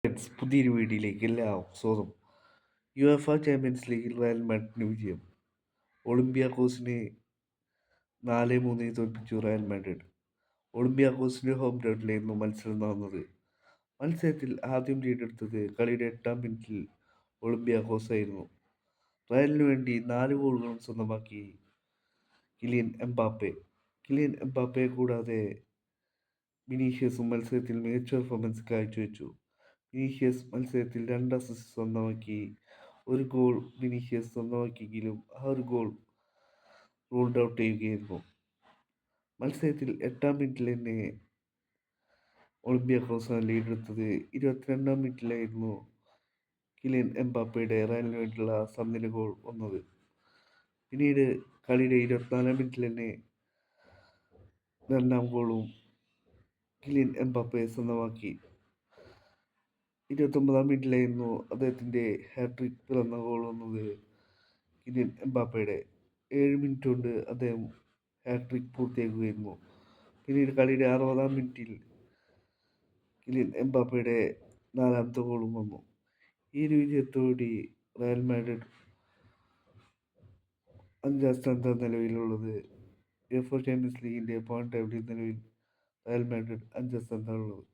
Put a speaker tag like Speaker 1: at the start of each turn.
Speaker 1: Friends, പുതിയൊരു വീഡിയോയിലേക്ക് എല്ലാവർക്കും സ്വാഗതം. യുഎഫ ചാമ്പ്യൻസ് ലീഗിൽ റയൽ മാഡ്രിഡിന് വിജയം. ഒളിമ്പിയാക്കോസിനെ 4-3 തോൽപ്പിച്ചു റയൽ മാഡ്രിഡ്. ഒളിമ്പിയാക്കോസിന്റെ ഹോം ഗ്രൗണ്ടിലായിരുന്നു മത്സരം നടന്നത്. മത്സരത്തിൽ ആദ്യം ലീഡെടുത്തത് കളിയുടെ 8-ാം മിനിറ്റിൽ ഒളിമ്പിയാക്കോസ് ആയിരുന്നു. റയലിനു വേണ്ടി 4 ഗോളുകളും സ്വന്തമാക്കി കിലിയൻ എംബാപ്പെ. കിലിയൻ എംബാപ്പയെ കൂടാതെ വിനീഷ്യസും മത്സരത്തിൽ മികച്ച പെർഫോമൻസ് കാഴ്ചവെച്ചു. വിനീഷ്യസ് മത്സരത്തിൽ 2 അസിസ്റ്റ് സ്വന്തമാക്കി. ഒരു ഗോൾ വിനീഷ്യസ് സ്വന്തമാക്കിയെങ്കിലും ആ ഒരു ഗോൾ റൂൾഡ് ഔട്ട് ചെയ്യുകയായിരുന്നു. മത്സരത്തിൽ 8-ാം മിനിറ്റിൽ തന്നെ ഒളിമ്പിയാക്കോസാണ് ലീഡെടുത്തത്. 22-ാം മിനിറ്റിലായിരുന്നു കിലിയൻ എംബാപ്പയുടെ റയലിന് വേണ്ടിയുള്ള സമനില ഗോൾ വന്നത്. പിന്നീട് കളിയുടെ 24-ാം മിനിറ്റിൽ തന്നെ 2-ാം ഗോളും കിലിയൻ എംബാപ്പെ സ്വന്തമാക്കി. 29-ാം മിനിറ്റിലായിരുന്നു അദ്ദേഹത്തിൻ്റെ ഹാട്രിക് പിറന്ന ഗോൾ വന്നത്. കിലിയൻ എംബാപ്പയുടെ 7 മിനിറ്റ് കൊണ്ട് അദ്ദേഹം ഹാട്രിക് പൂർത്തിയാക്കുകയായിരുന്നു. പിന്നീട് കളിയുടെ 60-ാം മിനിറ്റിൽ കിലിയൻ എംബാപ്പയുടെ 4-ാമത്തെ ഗോളും വന്നു. ഈ ഒരു വിജയത്തോടുകൂടി റയൽ മാഡ്രിഡ് 5-ാം സ്ഥാനത്താണ് നിലവിലുള്ളത്. യുഎഫ ചാമ്പ്യൻസ് ലീഗിൻ്റെ പോയിന്റ് ടേബിളിൽ നിലവിൽ റയൽ മാഡ്രിഡ് 5-ാം സ്ഥാനത്താണുള്ളത്.